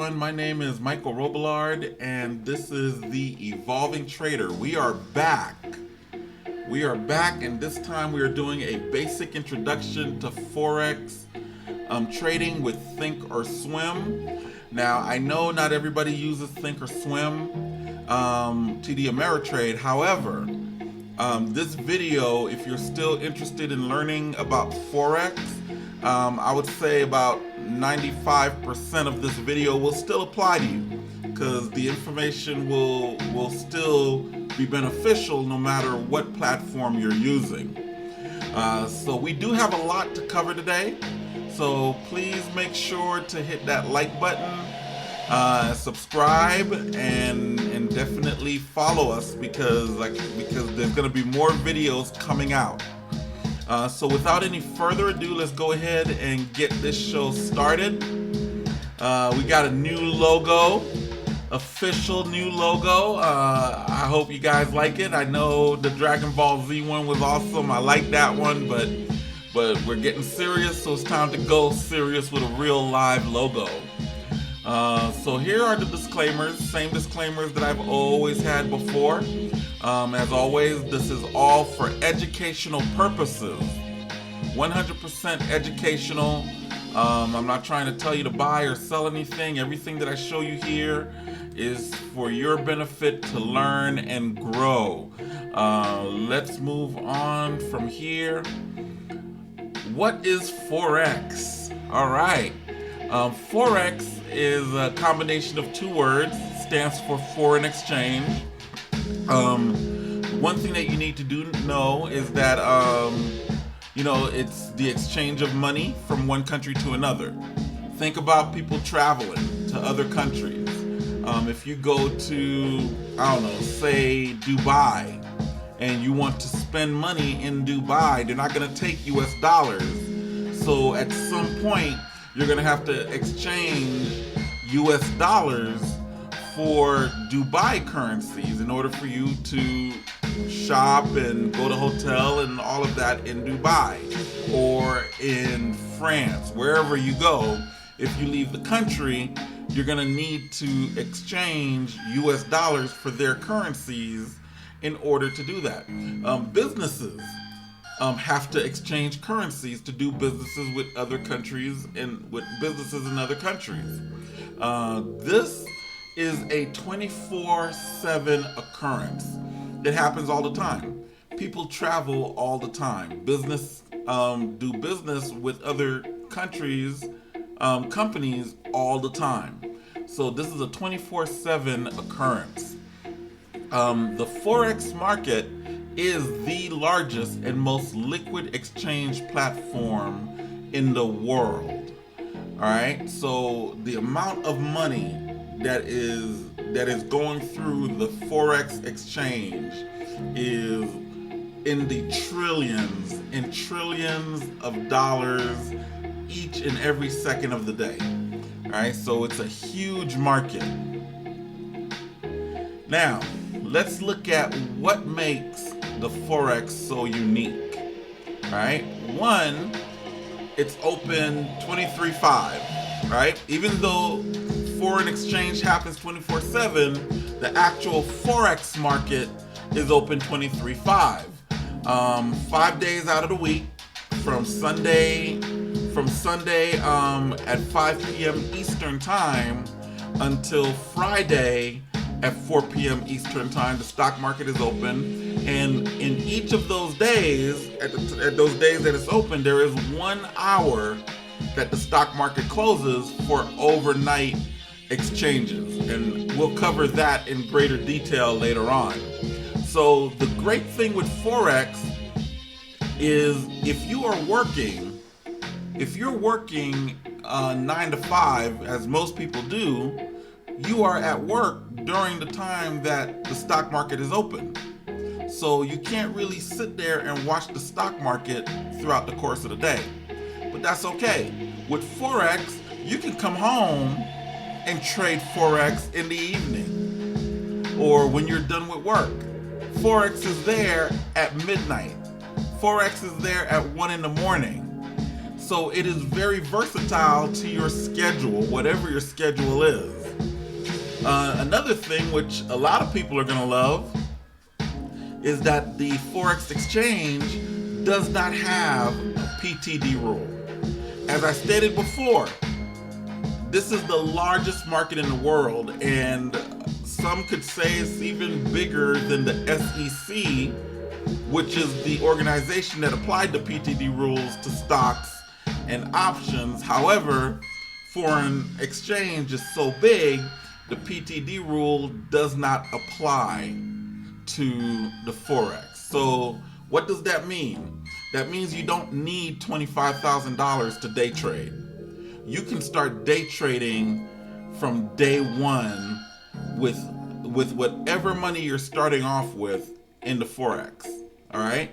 everyone. My name is Michael Robillard, and this is the Evolving Trader. We are back. And this time we are doing a basic introduction to Forex trading with Thinkorswim. Now, I know not everybody uses Thinkorswim, TD Ameritrade. However, this video, if you're still interested in learning about Forex, I would say about 95% of this video will still apply to you, because the information will still be beneficial no matter what platform you're using. So we do have a lot to cover today, so please make sure to hit that like button, subscribe, and definitely follow us because there's going to be more videos coming out. So without any further ado, let's go ahead and get this show started. We got a new logo, official new logo. I hope you guys like it. I know the Dragon Ball Z one was awesome. I like that one, but we're getting serious, so it's time to go serious with a real live logo. So here are the disclaimers, same disclaimers that I've always had before. As always, this is all for educational purposes, 100% educational. I'm not trying to tell you to buy or sell anything. Everything that I show you here is for your benefit to learn and grow. Let's move on from here. What is Forex? All right. Forex is a combination of two words. It stands for foreign exchange. One thing that you need to know is that it's the exchange of money from one country to another. Think about people traveling to other countries. If you go to, I don't know, say Dubai, and you want to spend money in Dubai, they're not going to take US dollars. So at some point, you're going to have to exchange US dollars for Dubai currencies in order for you to shop and go to hotel and all of that in Dubai or in France, wherever you go. If you leave the country, you're going to need to exchange US dollars for their currencies in order to do that. Businesses have to exchange currencies to do businesses with other countries and with businesses in other countries. This is a 24/7 occurrence. It happens all the time. People travel all the time. Business do business with other countries, companies all the time. So this is a 24/7 occurrence. The Forex market is the largest and most liquid exchange platform in the world. All right. So the amount of money that is going through the Forex exchange is in the trillions of dollars each and every second of the day. All right, so it's a huge market. Now, let's look at what makes the Forex so unique. All right, one, it's open 23/5. Right, even though foreign exchange happens 24/7, the actual Forex market is open 23/5. 5 days out of the week, from Sunday at 5 p.m. Eastern time until Friday at 4 p.m. Eastern time, the stock market is open. And in each of those days, at those days that it's open, there is 1 hour that the stock market closes for overnight exchanges, and we'll cover that in greater detail later on. So the great thing with Forex is if you're working 9 to 5, as most people do, you are at work during the time that the stock market is open. So you can't really sit there and watch the stock market throughout the course of the day. But that's okay. With Forex, you can come home and trade Forex in the evening or when you're done with work. Forex is there at midnight. Forex is there at 1 in the morning. So it is very versatile to your schedule, whatever your schedule is. Another thing which a lot of people are going to love is that the Forex exchange does not have a PTD rule. As I stated before, this is the largest market in the world, and some could say it's even bigger than the SEC, which is the organization that applied the PTD rules to stocks and options. However, foreign exchange is so big, the PTD rule does not apply to the Forex. So what does that mean? That means you don't need $25,000 to day trade. You can start day trading from day one with whatever money you're starting off with in the Forex. All right?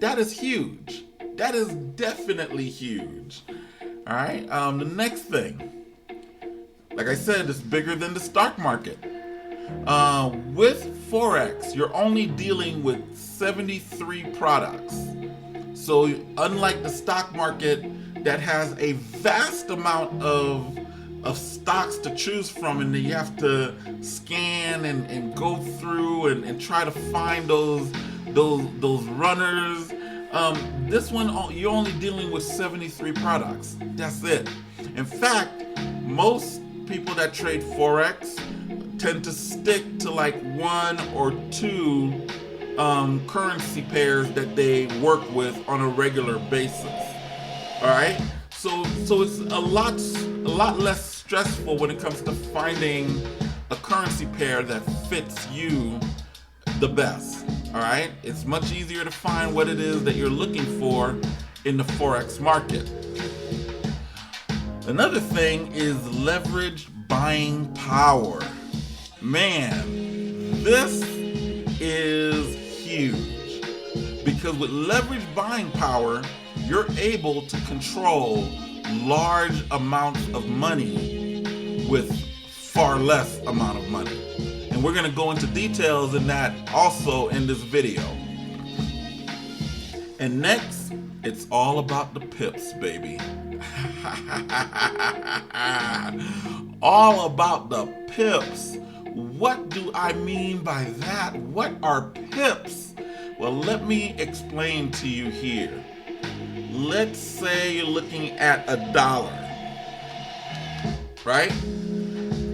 That is huge. That is definitely huge. All right? The next thing, like I said, it's bigger than the stock market. With Forex, you're only dealing with 73 products. So unlike the stock market that has a vast amount of stocks to choose from, and you have to scan and go through and try to find those runners. This one, you're only dealing with 73 products. That's it. In fact, most people that trade Forex tend to stick to like one or two currency pairs that they work with on a regular basis. All right, so it's a lot less stressful when it comes to finding a currency pair that fits you the best. All right, it's much easier to find what it is that you're looking for in the Forex market. Another thing is leverage buying power. Man, this is huge, because with leverage buying power, you're able to control large amounts of money with far less amount of money. And we're going to go into details in that also in this video. And next, it's all about the pips, baby. All about the pips. What do I mean by that? What are pips? Well, let me explain to you here. Let's say you're looking at $1, right?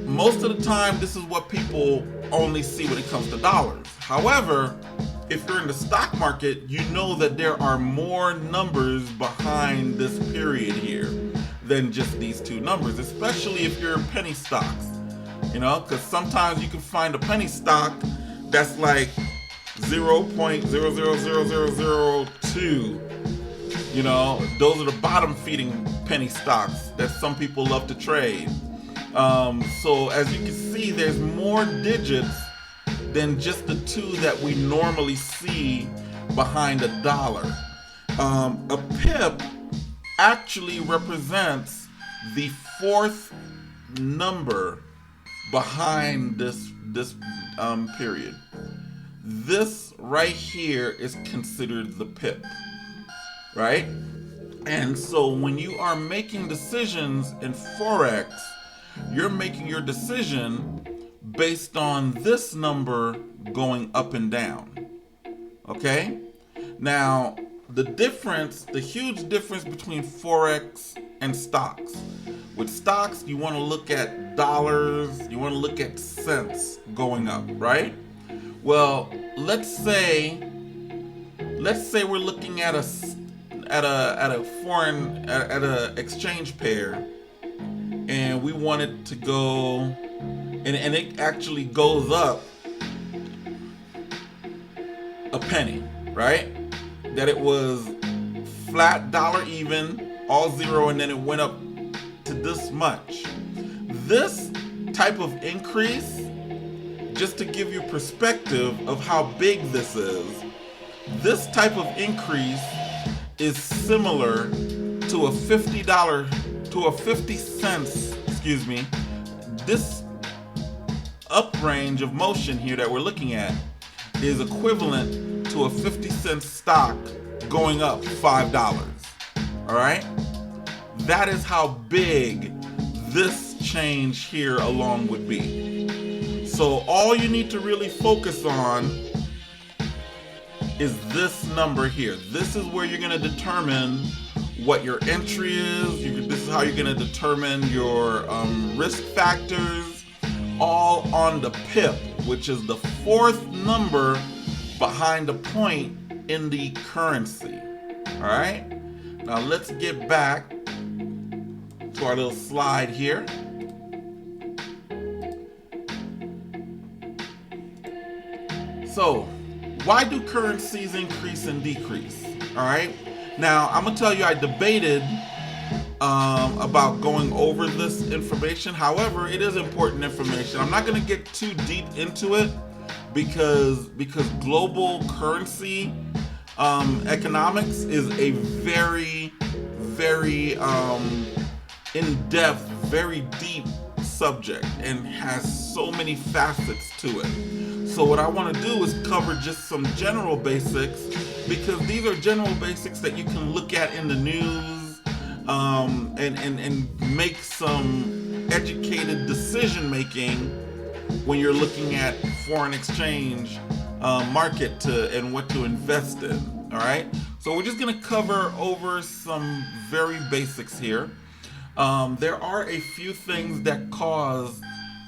Most of the time, this is what people only see when it comes to dollars. However, if you're in the stock market, you know that there are more numbers behind this period here than just these two numbers, especially if you're penny stocks. You know, because sometimes you can find a penny stock that's like 0.000002. You know, those are the bottom feeding penny stocks that some people love to trade. So as you can see, there's more digits than just the two that we normally see behind $1. A pip actually represents the fourth number behind this period. This right here is considered the pip, right? And so when you are making decisions in Forex, you're making your decision based on this number going up and down. Okay? Now, the huge difference between Forex and stocks. With stocks, you want to look at dollars, you want to look at cents going up, right? Well, let's say we're looking at a exchange pair, and we want it to go, and it actually goes up a penny, right? That it was flat dollar even, all zero, and then it went up to this much. This type of increase, just to give you perspective of how big this is, this type of increase is similar to a $50 to a 50 cents, this up range of motion here that we're looking at is equivalent to a 50-cent stock going up $5. All right? That is how big this change here alone would be. So all you need to really focus on is this number here. This is where you're going to determine what your entry is. This is how you're going to determine your risk factors, all on the pip, which is the fourth number behind the point in the currency. All right. Now let's get back to our little slide here. So, why do currencies increase and decrease? All right. Now, I'm going to tell you, I debated about going over this information. However, it is important information. I'm not going to get too deep into it because global currency economics is a very, very in-depth, very deep subject and has so many facets to it. So what I want to do is cover just some general basics, because these are general basics that you can look at in the news and make some educated decision making when you're looking at foreign exchange market and what to invest in. All right, so we're just going to cover over some very basics here. There are a few things that cause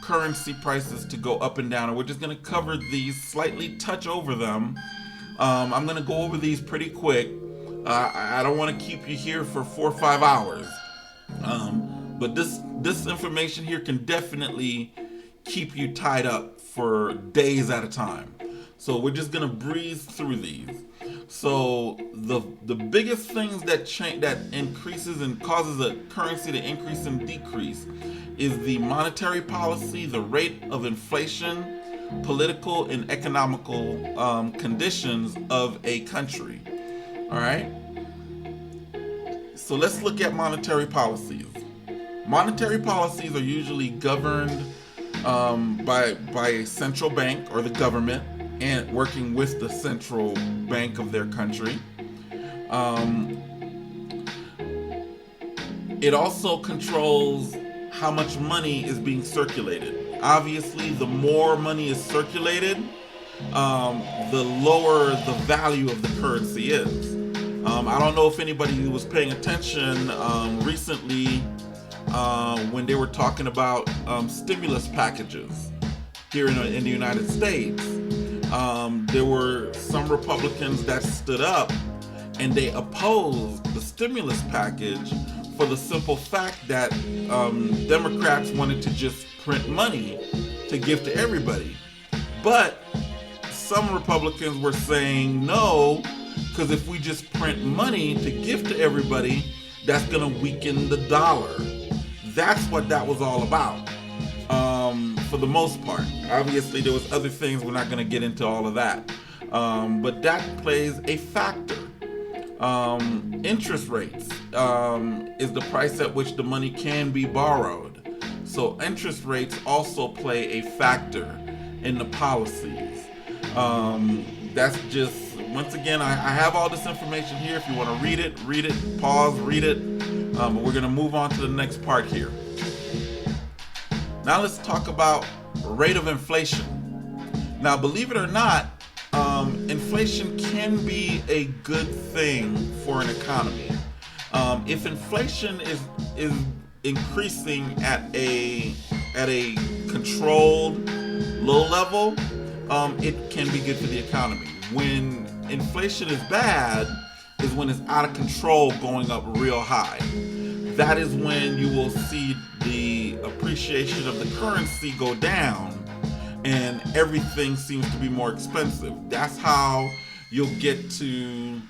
currency prices to go up and down, and we're just going to cover these, slightly touch over them. I'm going to go over these pretty quick. I don't want to keep you here for 4 or 5 hours, but this information here can definitely keep you tied up for days at a time. So we're just going to breeze through these. So the biggest things that increases and causes a currency to increase and decrease is the monetary policy, the rate of inflation, political and economical conditions of a country. All right. So let's look at monetary policies. Monetary policies are usually governed by a central bank or the government, and working with the central bank of their country. It also controls how much money is being circulated. Obviously, the more money is circulated, the lower the value of the currency is. I don't know if anybody was paying attention recently when they were talking about stimulus packages here in the United States. There were some Republicans that stood up and they opposed the stimulus package for the simple fact that Democrats wanted to just print money to give to everybody. But some Republicans were saying no, because if we just print money to give to everybody, that's going to weaken the dollar. That's what that was all about. For the most part. Obviously, there was other things. We're not going to get into all of that. But that plays a factor. Interest rates is the price at which the money can be borrowed. So interest rates also play a factor in the policies. That's just, once again, I have all this information here. If you want to read it, pause, read it. But we're going to move on to the next part here. Now let's talk about rate of inflation. Now, believe it or not, inflation can be a good thing for an economy. If inflation is increasing at a controlled low level, it can be good for the economy. When inflation is bad is when it's out of control, going up real high. That is when you will see the appreciation of the currency go down and everything seems to be more expensive. That's how you'll get to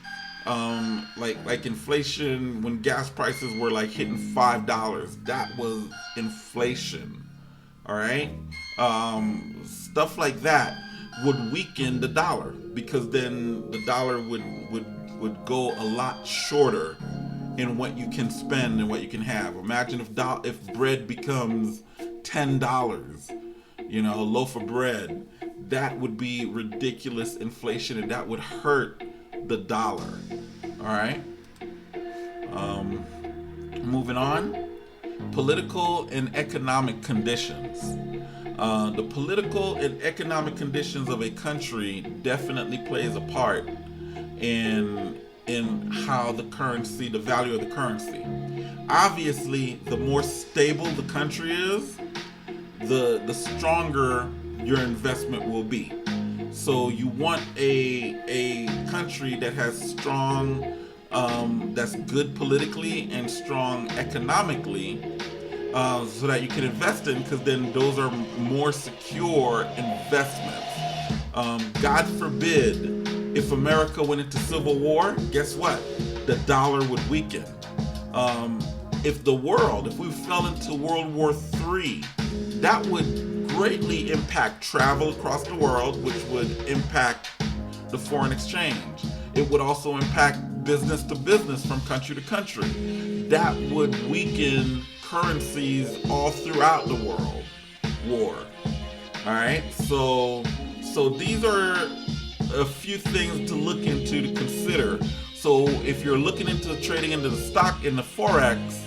like inflation when gas prices were like hitting $5. That was inflation. All right. Stuff like that would weaken the dollar, because then the dollar would go a lot shorter in what you can spend and what you can have. Imagine if bread becomes $10, a loaf of bread. That would be ridiculous inflation, and that would hurt the dollar. All right. Moving on. Political and economic conditions. The political and economic conditions of a country definitely plays a part in how the currency, the value of the currency. Obviously, the more stable the country is, the stronger your investment will be. So you want a country that has strong, that's good politically and strong economically, so that you can invest in, because then those are more secure investments. God forbid, if America went into civil war, guess what? The dollar would weaken. If we fell into World War III, that would greatly impact travel across the world, which would impact the foreign exchange. It would also impact business to business from country to country. That would weaken currencies all throughout the world war. All right, so these are a few things to look into, to consider. So if you're looking into trading into the stock, in the Forex,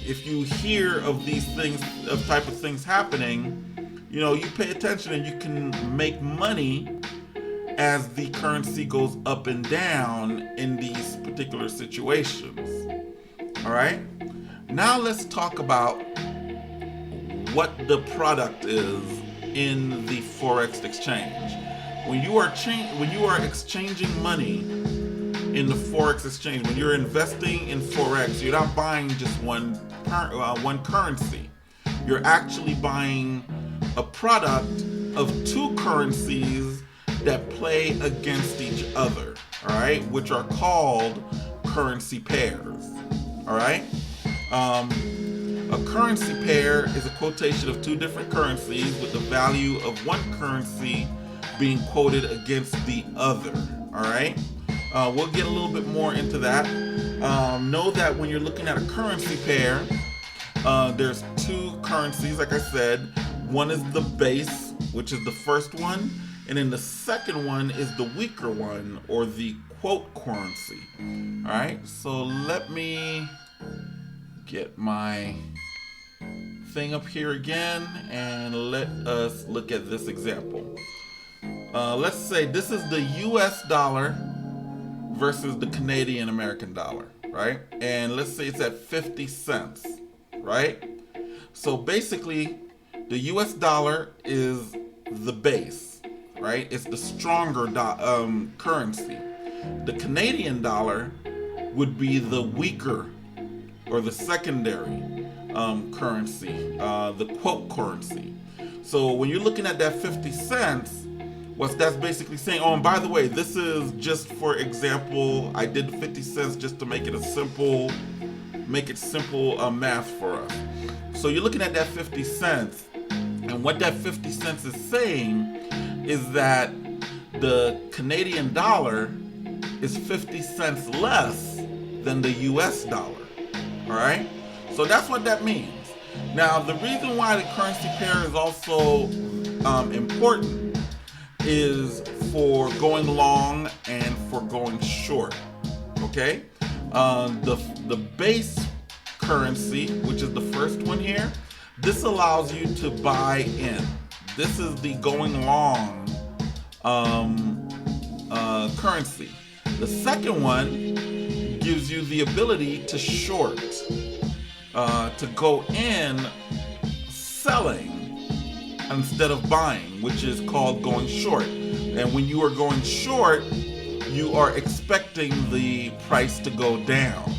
if you hear of these things, of type of things happening, you pay attention and you can make money as the currency goes up and down in these particular situations. All right. Now let's talk about what the product is in the Forex exchange. When you are exchanging money in the Forex exchange, when you're investing in Forex, you're not buying just one currency. You're actually buying a product of two currencies that play against each other, all right, which are called currency pairs. All right. A currency pair is a quotation of two different currencies with the value of one currency being quoted against the other. All right. We'll get a little bit more into that. Know that when you're looking at a currency pair, there's two currencies, like I said. One is the base, which is the first one, and then the second one is the weaker one, or the quote currency. All right, so let me get my thing up here again, and let us look at this example. Let's say this is the US dollar versus the Canadian American dollar, right? And let's say it's at 50 cents, right? So basically, the US dollar is the base, right? It's the stronger currency. The Canadian dollar would be the weaker, or the secondary currency, the quote currency. So when you're looking at that 50 cents, what that's basically saying, oh, and by the way, this is just for example, I did 50 cents just to make it simple math for us. So you're looking at that 50 cents, and what that 50 cents is saying is that the Canadian dollar is 50 cents less than the US dollar. All right? So that's what that means. Now, the reason why the currency pair is also important is for going long and for going short. Okay? The base currency, which is the first one here, this allows you to buy in. This is the going long currency. The second one gives you the ability to short, to go in selling instead of buying, which is called going short. And when you are going short, you are expecting the price to go down.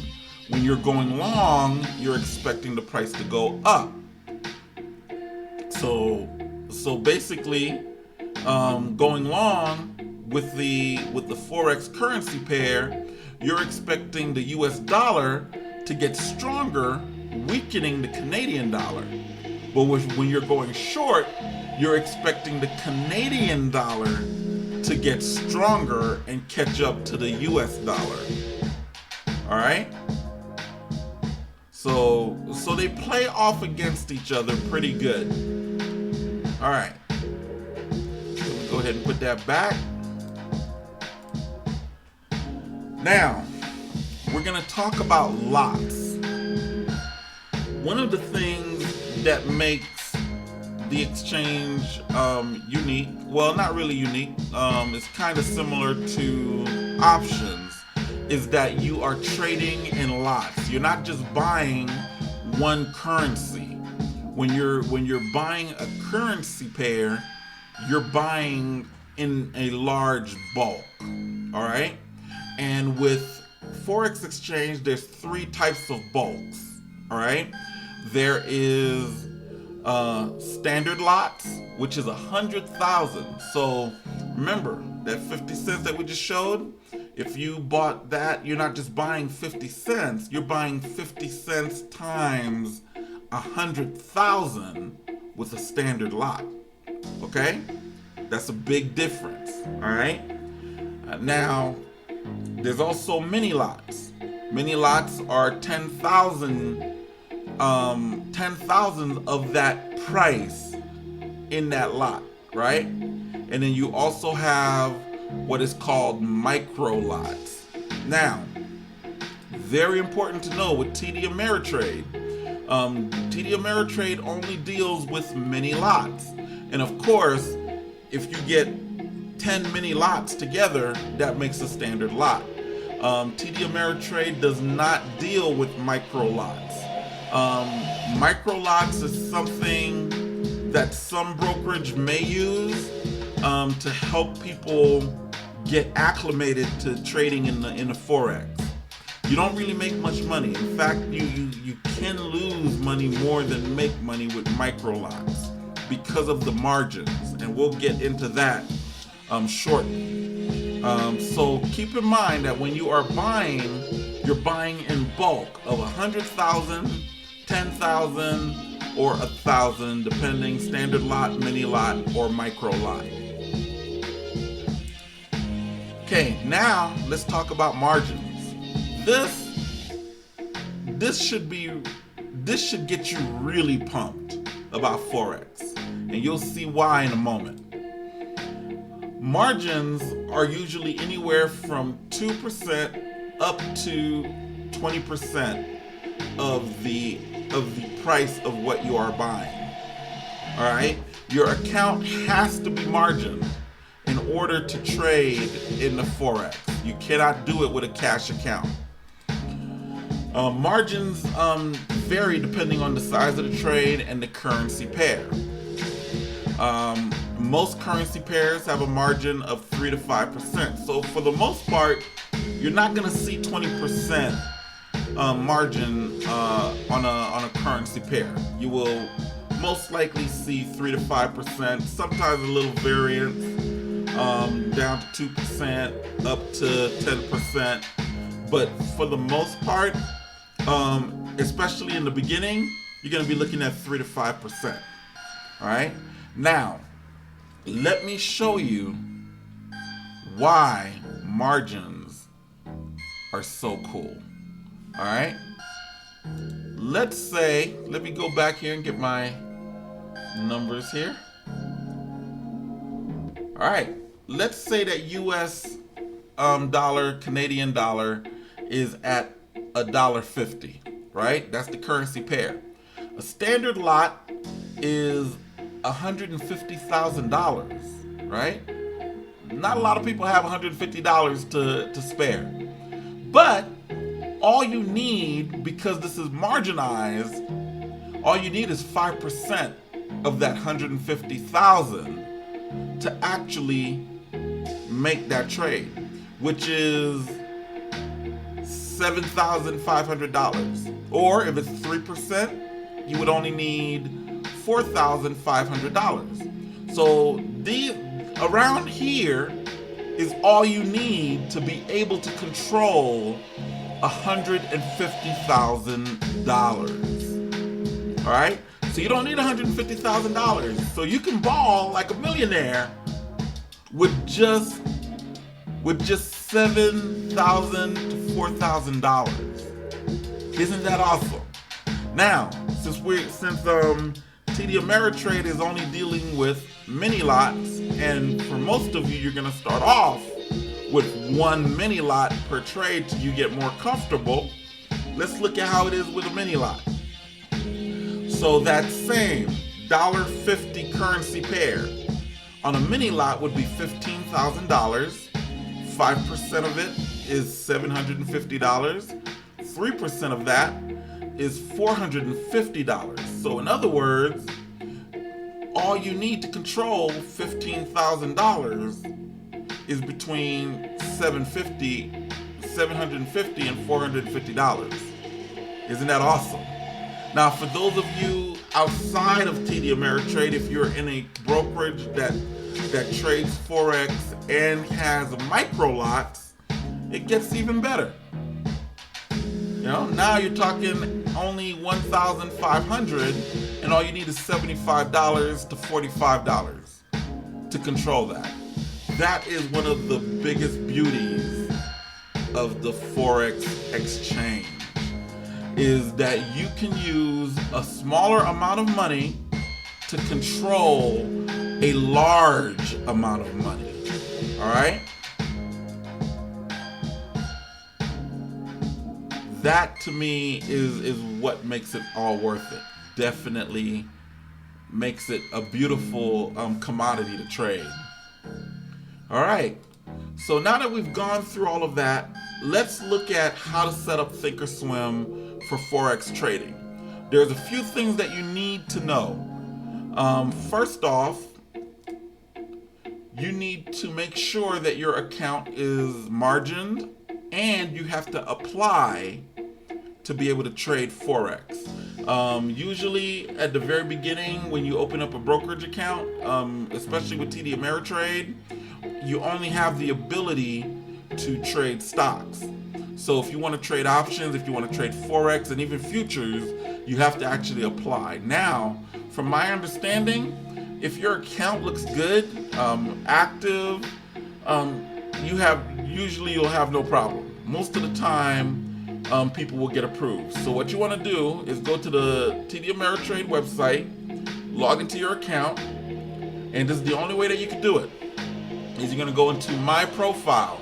When you're going long, you're expecting the price to go up. So basically, going long with the Forex currency pair, you're expecting the US dollar to get stronger, weakening the Canadian dollar. But when you're going short, you're expecting the Canadian dollar to get stronger and catch up to the US dollar. All right? So they play off against each other pretty good. All right. So we go ahead and put that back. Now, we're going to talk about lots. One of the things that makes the exchange unique. Well, not really unique. It's kind of similar to options. Is that you are trading in lots. You're not just buying one currency. When you're buying a currency pair, you're buying in a large bulk. All right. And with Forex exchange, there's three types of bulks. All right. There is standard lots, which is 100,000. So remember that 50 cents that we just showed. If you bought that, you're not just buying 50 cents. You're buying 50 cents times 100,000 with a standard lot. Okay, that's a big difference. All right. Now, there's also mini lots. Mini lots are 10,000 of that price in that lot, right? And then you also have what is called micro lots. Now, very important to know with TD Ameritrade, TD Ameritrade only deals with mini lots. And of course, if you get 10 mini lots together, that makes a standard lot. TD Ameritrade does not deal with micro lots. Micro lots is something that some brokerage may use to help people get acclimated to trading in the Forex. You don't really make much money. In fact, you can lose money more than make money with micro lots because of the margins, and we'll get into that shortly. So keep in mind that when you are buying, you're buying in bulk of 100,000, 10,000, or 1,000, depending standard lot, mini lot, or micro lot. Okay, now let's talk about margins. This should get you really pumped about Forex, and you'll see why in a moment. Margins are usually anywhere from 2% up to 20% of the price of what you are buying. All right, your account has to be margined in order to trade in the Forex. You cannot do it with a cash account. Margins vary depending on the size of the trade and the currency pair. Most currency pairs have a margin of 3 to 5%. So for the most part, you're not going to see 20% margin on a currency pair. You will most likely see 3 to 5%, sometimes a little variance, down to 2%, up to 10%. But for the most part, especially in the beginning, you're going to be looking at 3 to 5%. All right. Now, let me show you why margins are so cool. All right. Let me go back here and get my numbers here. All right. Let's say that US dollar, Canadian dollar is at $1.50, right? That's the currency pair. A standard lot is $150,000, right? Not a lot of people have $150 to spare. But all you need, because this is marginized, all you need is 5% of that 150,000 to actually make that trade, which is $7,500. Or if it's 3%, you would only need $4,500. So around here is all you need to be able to control $150,000. All right? So you don't need $150,000. So you can ball like a millionaire with just $7,000 to $4,000. Isn't that awesome? Now, since TD Ameritrade is only dealing with mini lots, and for most of you, you're going to start off with one mini lot per trade till you get more comfortable. Let's look at how it is with a mini lot. So that same $1.50 currency pair. On a mini lot would be $15,000. 5% of it is $750. 3% of that is $450. So in other words, all you need to control $15,000 is between $750 and $450. Isn't that awesome? Now, for those of you outside of TD Ameritrade, if you're in a brokerage that trades Forex and has micro lots, it gets even better. Now you're talking only $1,500, and all you need is $75 to $45 to control that. That is one of the biggest beauties of the Forex exchange, is that you can use a smaller amount of money to control a large amount of money. All right? That to me is what makes it all worth it. Definitely makes it a beautiful commodity to trade. All right. So now that we've gone through all of that, let's look at how to set up Thinkorswim for Forex trading. There's a few things that you need to know. First off, you need to make sure that your account is margined, and you have to apply to be able to trade Forex. Usually at the very beginning when you open up a brokerage account, especially with TD Ameritrade, you only have the ability to trade stocks. So if you want to trade options, if you want to trade Forex and even futures, you have to actually apply. Now, from my understanding, if your account looks good, active, you'll have no problem. Most of the time, people will get approved. So what you want to do is go to the TD Ameritrade website, log into your account, and this is the only way that you can do it. Is you're going to go into My Profile,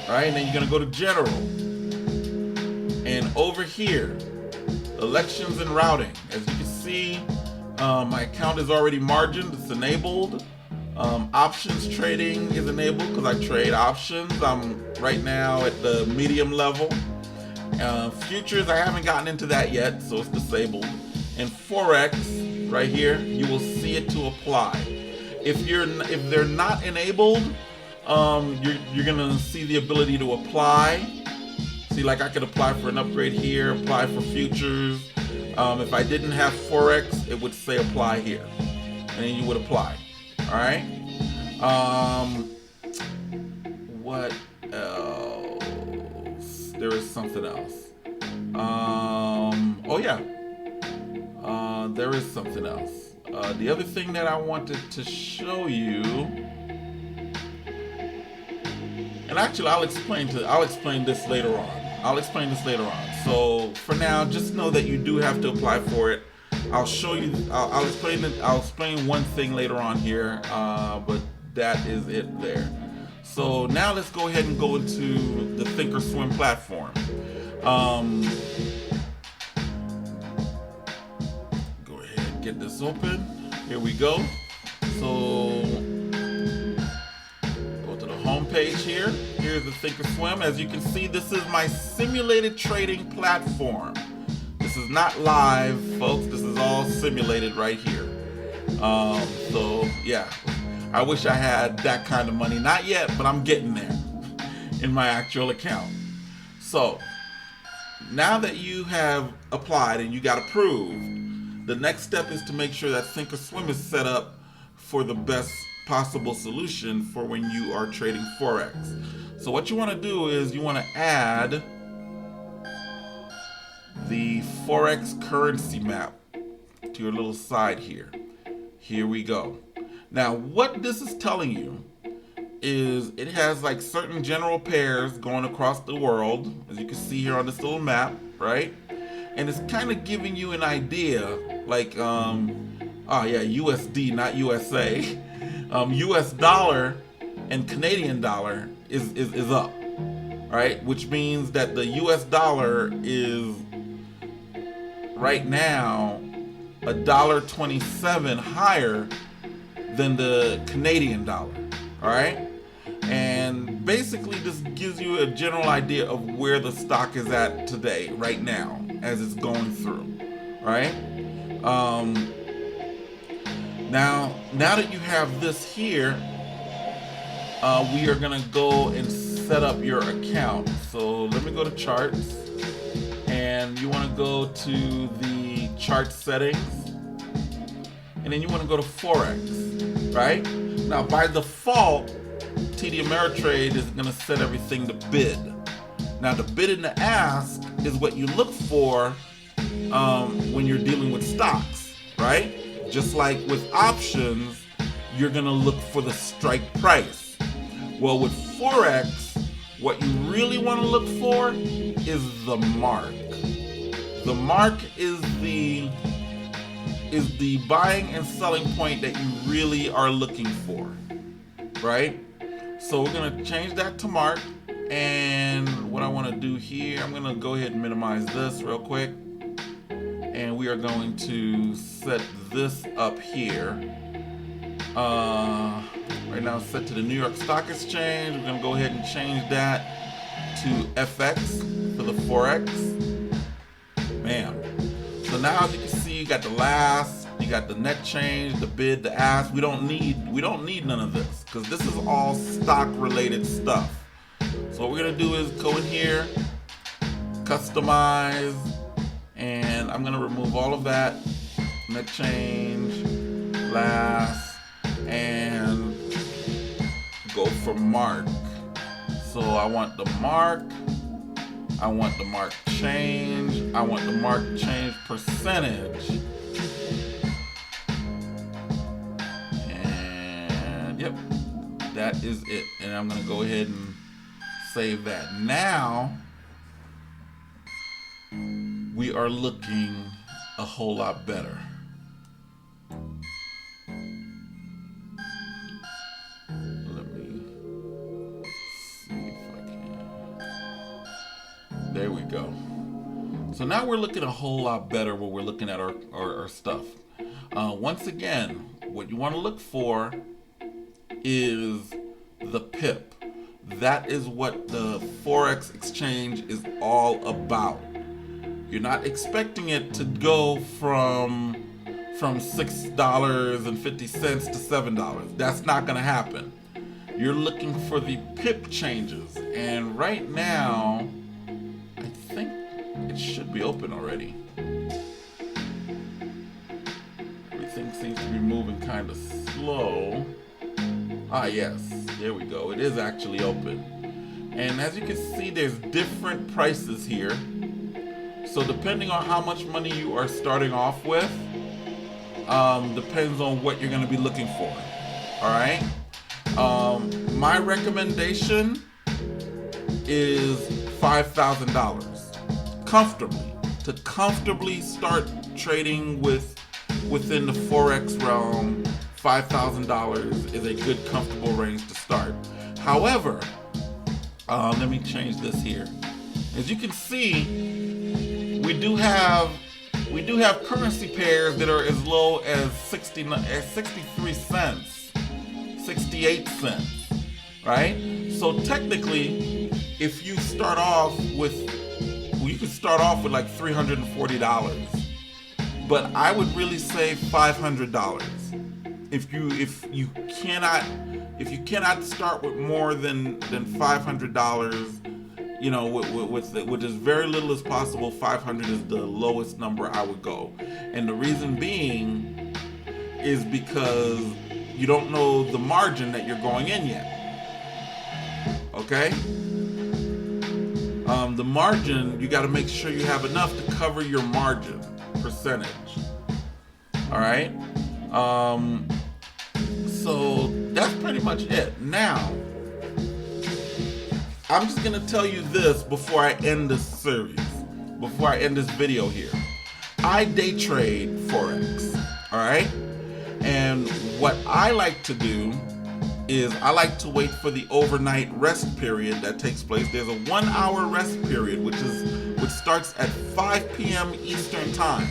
right? And then you're going to go to General, and over here, Elections and Routing. As you can see, my account is already margined. It's enabled. Options trading is enabled because I trade options. I'm right now at the medium level. Futures, I haven't gotten into that yet, so it's disabled. And Forex, right here, you will see it to apply. If they're not enabled, you're gonna see the ability to apply. See, like I could apply for an upgrade here, apply for futures. If I didn't have Forex, it would say apply here, and then you would apply. All right. What else? There is something else. There is something else. The other thing that I wanted to show you, and actually I'll explain this later on. So for now, just know that you do have to apply for it. I'll show you. I'll explain one thing later on here, but that is it there. So now let's go ahead and go into the Thinkorswim platform. Go ahead and get this open. Here we go. So go to the home page here. Here's the Thinkorswim. As you can see, this is my simulated trading platform. This is not live, folks. This is all simulated right here. So yeah, I wish I had that kind of money. Not yet, but I'm getting there in my actual account. So now that you have applied and you got approved, the next step is to make sure that Thinkorswim is set up for the best possible solution for when you are trading Forex. So what you want to do is you want to add the Forex currency map to your little side here. Here we go. Now what this is telling you is it has like certain general pairs going across the world, as you can see here on this little map, right? And it's kind of giving you an idea, like USD, not USA. US dollar and Canadian dollar is up, right? Which means that the US dollar is right now $1.27 higher than the Canadian dollar. All right. And basically this gives you a general idea of where the stock is at today, right now, as it's going through. Right. Now that you have this here, we are gonna go and set up your account. So let me go to charts, and you want to go to the chart settings, and then you want to go to Forex. Right now, by default, TD Ameritrade is gonna set everything to bid. Now the bid and the ask is what you look for when you're dealing with stocks, right? Just like with options, you're gonna look for the strike price. Well, with Forex, what you really want to look for is the mark. The mark is the buying and selling point that you really are looking for, right? So we're gonna change that to mark, and what I want to do here, I'm gonna go ahead and minimize this real quick, and we are going to set this up here. Right now it's set to the New York Stock Exchange. We're gonna go ahead and change that to FX for the Forex. Bam. So now as you can see, you got the last, you got the net change, the bid, the ask. We don't need none of this, because this is all stock related stuff. So what we're gonna do is go in here, customize, and I'm gonna remove all of that, net change, last, and go for mark. So I want the mark, I want the mark change, I want the mark change percentage, and yep, that is it. And I'm gonna go ahead and save that. Now we are looking a whole lot better. There we go. So now we're looking a whole lot better when we're looking at our stuff. Once again, what you want to look for is the pip. That is what the Forex exchange is all about. You're not expecting it to go from $6.50 to $7. That's not going to happen. You're looking for the pip changes. And right now, I think it should be open already. Everything seems to be moving kind of slow. Ah, yes, there we go. It is actually open. And as you can see, there's different prices here. So depending on how much money you are starting off with, depends on what you're going to be looking for. All right. My recommendation is $5,000 comfortably start trading within the Forex realm. $5,000 is a good comfortable range to start. However, let me change this here. As you can see, we do have currency pairs that are as low as 63 cents, 68 cents, right? So technically, if you start off with, you could start off with like $340, but I would really say $500. If you cannot start with more than $500, you know, with as very little as possible, 500 is the lowest number I would go. And the reason being is because you don't know the margin that you're going in yet. Okay? The margin, you got to make sure you have enough to cover your margin percentage. All right? So that's pretty much it. Now, I'm just going to tell you this before I end this series, before I end this video here. I day trade Forex, all right? And what I like to do is I like to wait for the overnight rest period that takes place. There's a 1 hour rest period, which starts at 5 p.m. Eastern time,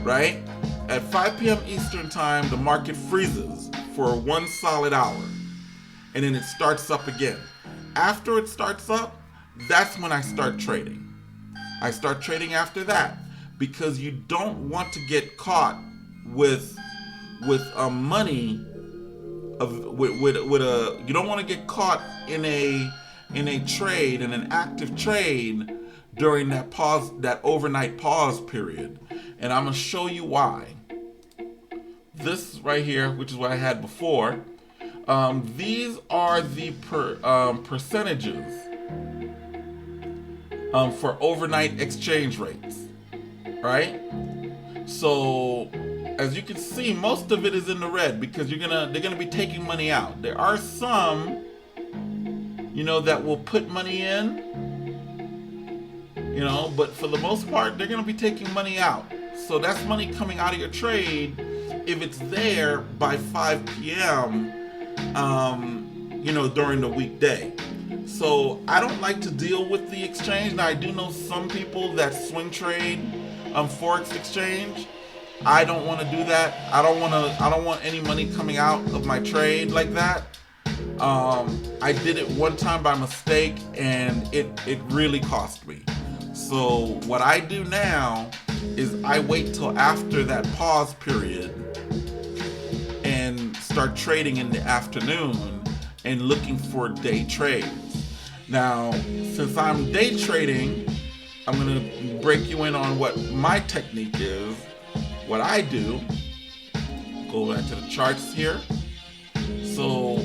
right? at 5 p.m. Eastern time, the market freezes for 1 solid hour, and then it starts up again. After it starts up, that's when I start trading. I start trading after that, because you don't want to get caught with money with a you don't want to get caught in a trade, in an active trade, during that overnight pause period. And I'm gonna show you why. This right here, which is what I had before, these are the percentages for overnight exchange rates, right? So as you can see, most of it is in the red, because they're gonna be taking money out. There are some, that will put money in, but for the most part, they're gonna be taking money out. So that's money coming out of your trade if it's there by 5 p.m. During the weekday. So I don't like to deal with the exchange. Now I do know some people that swing trade Forex exchange. I don't want to do that. I don't want any money coming out of my trade like that. I did it one time by mistake, and it really cost me. So what I do now is I wait till after that pause period and start trading in the afternoon and looking for day trades. Now, since I'm day trading, I'm going to break you in on what my technique is. What I do, go back to the charts here. So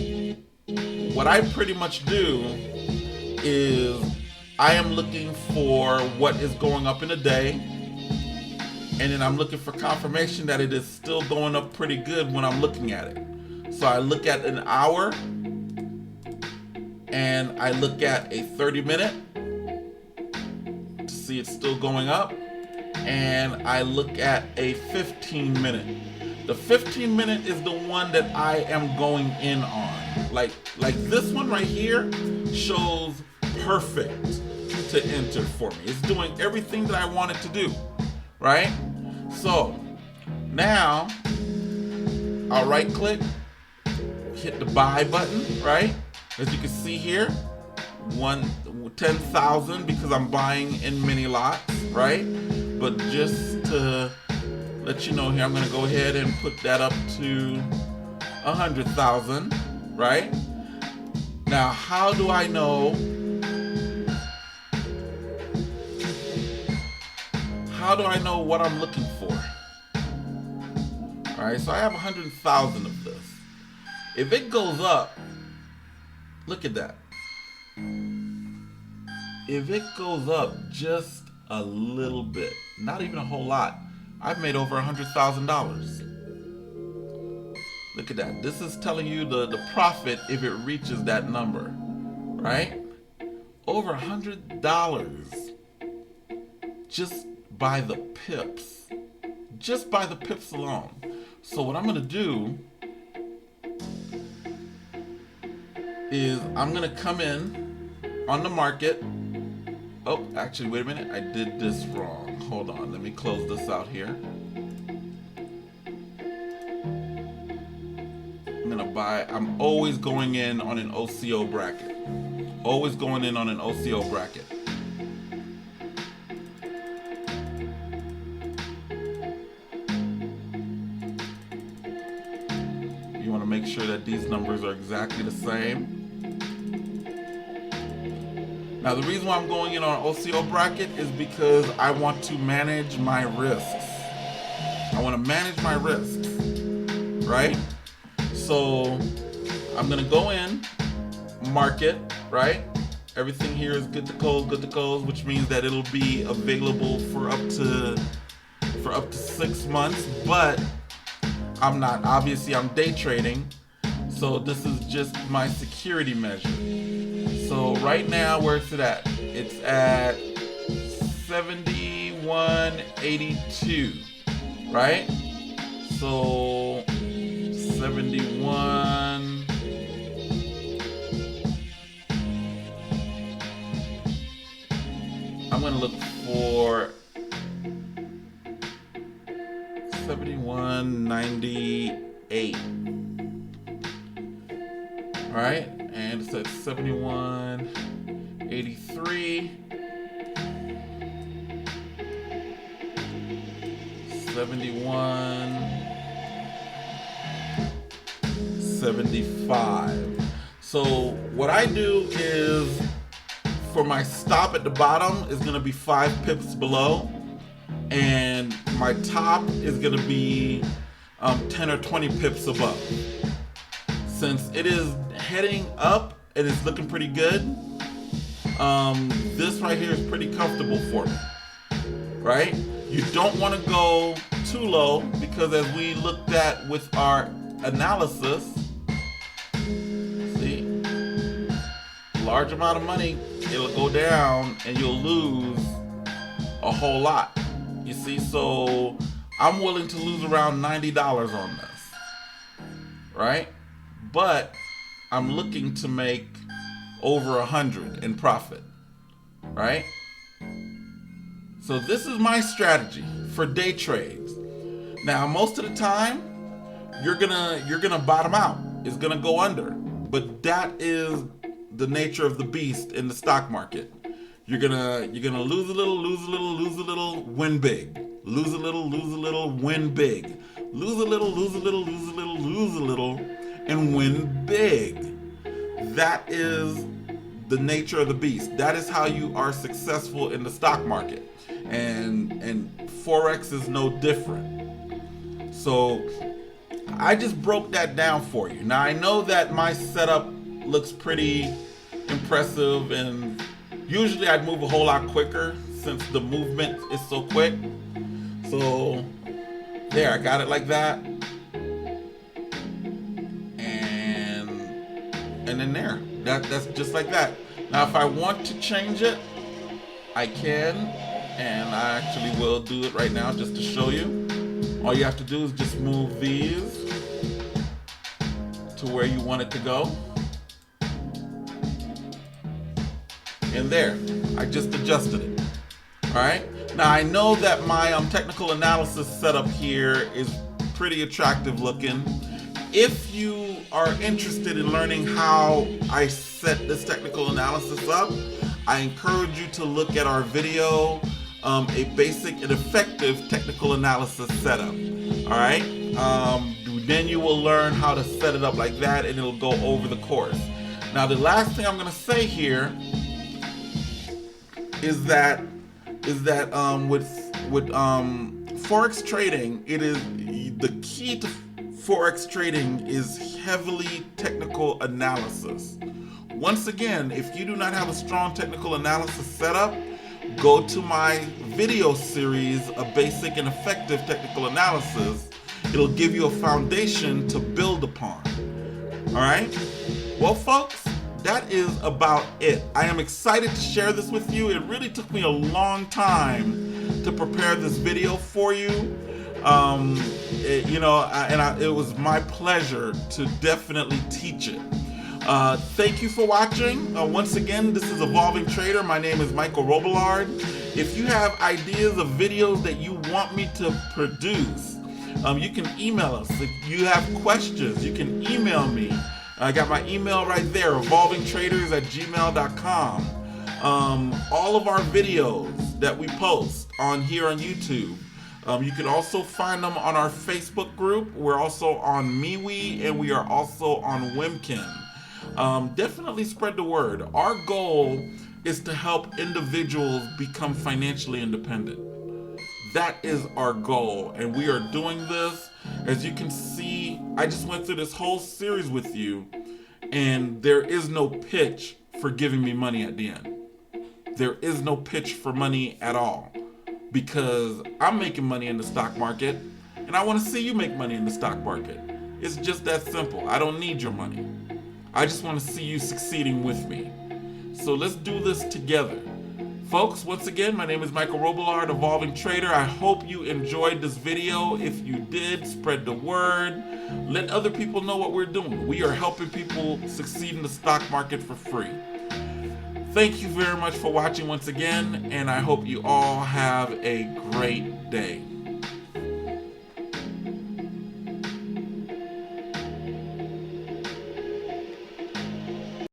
what I pretty much do is I am looking for what is going up in a day, and then I'm looking for confirmation that it is still going up pretty good when I'm looking at it. So I look at an hour, and I look at a 30-minute to see it's still going up, and I look at a 15-minute. The 15-minute is the one that I am going in on. Like this one right here shows perfect to enter for me. It's doing everything that I want it to do, right? So now I'll right click, hit the buy button, right? As you can see here, 10,000 because I'm buying in many lots, right? But just to let you know here, I'm going to go ahead and put that up to 100,000, right? Now, how do I know? How do I know what I'm looking for? All right, so I have 100,000 of this. If it goes up, look at that. If it goes up just a little bit, not even a whole lot, I've made over $100,000. Look at that. This is telling you the profit if it reaches that number, right? Over $100 just by the pips. Just by the pips alone. So what I'm going to do is I'm going to come in on the market. Oh, actually, wait a minute. I did this wrong. Hold on. Let me close this out here. I'm going to buy. I'm always going in on an OCO bracket. Always going in on an OCO bracket. You want to make sure that these numbers are exactly the same. Now, the reason why I'm going in on OCO bracket is because I want to manage my risks. I want to manage my risks, right? So I'm going to go in, market, right? Everything here is good to close, which means that it'll be available for up to 6 months, but I'm not. Obviously, I'm day trading, so this is just my security measure. So right now, where's it at? It's at 71.82, right? So 71. I'm gonna look for 71. 71.98. All right, and it's at 71.83. 71.75. So what I do is, for my stop at the bottom is going to be 5 pips below, and my top is going to be 10 or 20 pips above. Since it is heading up and it's looking pretty good, this right here is pretty comfortable for me, right? You don't want to go too low, because as we looked at with our analysis, see, large amount of money, it'll go down and you'll lose a whole lot. You see, so I'm willing to lose around $90 on this, right? But I'm looking to make over 100 in profit, right? So this is my strategy for day trades. Now, most of the time, you're gonna bottom out. It's gonna go under, but that is the nature of the beast in the stock market. You're gonna lose a little, lose a little, lose a little, win big. Lose a little, lose a little, win big. Lose a little, lose a little, lose a little, lose a little, and win big. That is the nature of the beast. That is how you are successful in the stock market. And Forex is no different. So I just broke that down for you. Now I know that my setup looks pretty impressive, and usually I'd move a whole lot quicker since the movement is so quick. So there, I got it like that. And then there, that's just like that. Now if I want to change it, I can, and I actually will do it right now just to show you. All you have to do is just move these to where you want it to go. And there, I just adjusted it. All right. Now I know that my technical analysis setup here is pretty attractive looking. If you are interested in learning how I set this technical analysis up, I encourage you to look at our video, a basic and effective technical analysis setup. All right. Then you will learn how to set it up like that, and it'll go over the course. Now, the last thing I'm going to say here is that with Forex trading, it is the key to Forex trading is heavily technical analysis. Once again, if you do not have a strong technical analysis setup, go to my video series, A Basic and Effective Technical Analysis. It'll give you a foundation to build upon. All right? Well, folks, that is about it. I am excited to share this with you. It really took me a long time to prepare this video for you. It was my pleasure to definitely teach it. Thank you for watching. Once again, this is Evolving Trader. My name is Michael Robillard. If you have ideas of videos that you want me to produce, you can email us. If you have questions, you can email me. I got my email right there, evolvingtraders@gmail.com. All of our videos that we post here on YouTube, you can also find them on our Facebook group. We're also on MeWe, and we are also on Wimkin. Definitely spread the word. Our goal is to help individuals become financially independent. That is our goal, and we are doing this. As you can see, I just went through this whole series with you, and there is no pitch for giving me money at the end. There is no pitch for money at all, because I'm making money in the stock market, and I want to see you make money in the stock market. It's just that simple. I don't need your money. I just want to see you succeeding with me. So let's do this together. Folks, once again, my name is Michael Robillard, Evolving Trader. I hope you enjoyed this video. If you did, spread the word. Let other people know what we're doing. We are helping people succeed in the stock market for free. Thank you very much for watching once again, and I hope you all have a great day.